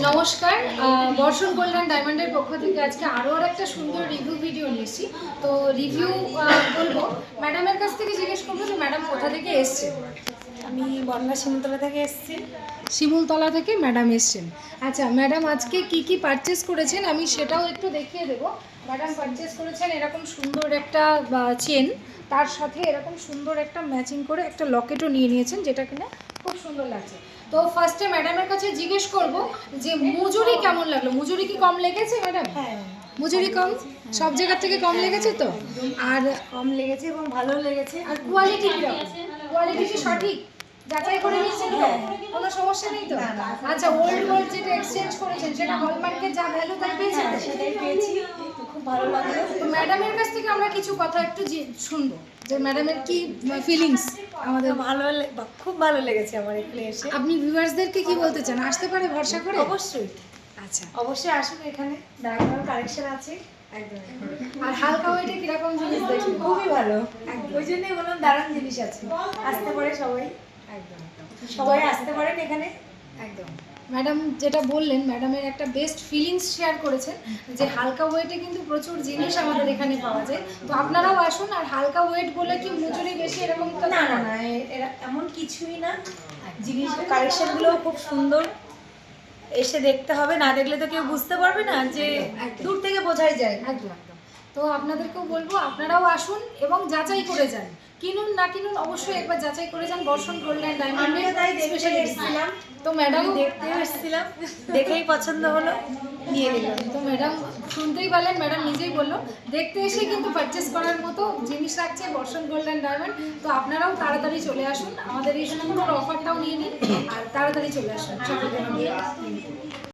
নমস্কার, বর্ষণ গোল্ডেন ডায়মন্ডের পক্ষ থেকে আজকে আরও একটা সুন্দর রিভিউ ভিডিও নিয়েছি। তো রিভিউ বলবো, ম্যাডামের কাছ থেকে জিজ্ঞেস করবো যে ম্যাডাম কোথা থেকে এসছেন। আমি বনগাঁ শিমুলতলা থেকে এসেছি। শিমুলতলা থেকে ম্যাডাম এসছেন। আচ্ছা ম্যাডাম, আজকে কি কি পারচেস করেছেন আমি সেটাও একটু দেখিয়ে দেবো। ম্যাডাম পারচেস করেছেন এরকম সুন্দর একটা চেন, তার সাথে এরকম সুন্দর একটা ম্যাচিং করে একটা লকেটও নিয়ে নিয়েছেন, যেটা কিনা খুব সুন্দর লাগছে। তো ফার্স্টে ম্যাডামের কাছে জিজ্ঞেস করব যে মজুরি কেমন লাগলো। মজুরি কি কম লেগেছে ম্যাডাম? হ্যাঁ, মজুরি কম, সব জায়গা থেকে কম লেগেছে তো? আর কম লেগেছে এবং ভালো লেগেছে। আর কোয়ালিটি কিরকম? কোয়ালিটি কি সঠিক যাচাই করে নিয়েছেন তো? কোনো সমস্যা নেই তো? আচ্ছা, ওল্ড গোল্ড যেটা এক্সচেঞ্জ করেছেন সেটা হলমার্কের যা ভ্যালু তাই পেয়েছেন? সেটাই পেয়েছি, খুব ভালো লাগলো। তো ম্যাডামের কাছ থেকে আমরা কিছু কথা একটু শুনবো যে ম্যাডামের কি ফিলিংস আমাদের। খুব ভালো লেগেছে আমার এখানে এসে। আপনি ভিউয়ার্সদেরকে কি বলতে চান, আসতে পারে ভরসা করে? অবশ্যই, আচ্ছা, অবশ্যই আসুন, এখানে দারুণ কালেকশন আছে। একদম। আর হালকা ওয়েটে কিরকম জিনিস দেখি? খুবই ভালো, ওই জন্যই বললাম দারুণ জিনিস আছে, আসতে পারে সবাই। একদম একদম, সবাই আসতে পারেন এখানে। একদম। ম্যাডাম যেটা বললেন, ম্যাডামের একটা বেস্ট ফিলিংস শেয়ার করেছেন যে হালকা ওয়েটে কিন্তু প্রচুর জিনিস আমাদের এখানে পাওয়া যায়। তো আপনারাও আসুন। আর হালকা ওয়েট বলে কি মজুরি বেশি এরকম তো না না না, এমন কিছুই না। জিনিস কালেকশনগুলো খুব সুন্দর, এসে দেখতে হবে, না দেখলে তো কেউ বুঝতে পারবে না, যে দূর থেকে বোঝাই যায়। একদম একদম। তো আপনাদেরকেও বলবো আপনারাও আসুন এবং যাচাই করে যান। কিনুন না কিনুন অবশ্যই একবার যাচাই করে যান বর্ষণ গোল্ডেন ডায়মন্ডে। তাই দেখতে এসেছিলাম, তো ম্যাডাম দেখতেও এসেছিলাম, দেখেই পছন্দ হলো, নিয়ে নিলাম। তো ম্যাডাম শুনতেই পারলেন, ম্যাডাম নিজেই বললো দেখতে এসে কিন্তু পারচেস করার মতো জিনিস রাখছে বর্ষণ গোল্ডেন ডায়মন্ড। তো আপনারাও তাড়াতাড়ি চলে আসুন, আমাদের এই সুন্দর অফারটাও নিয়ে নিন আর তাড়াতাড়ি চলে আসুন।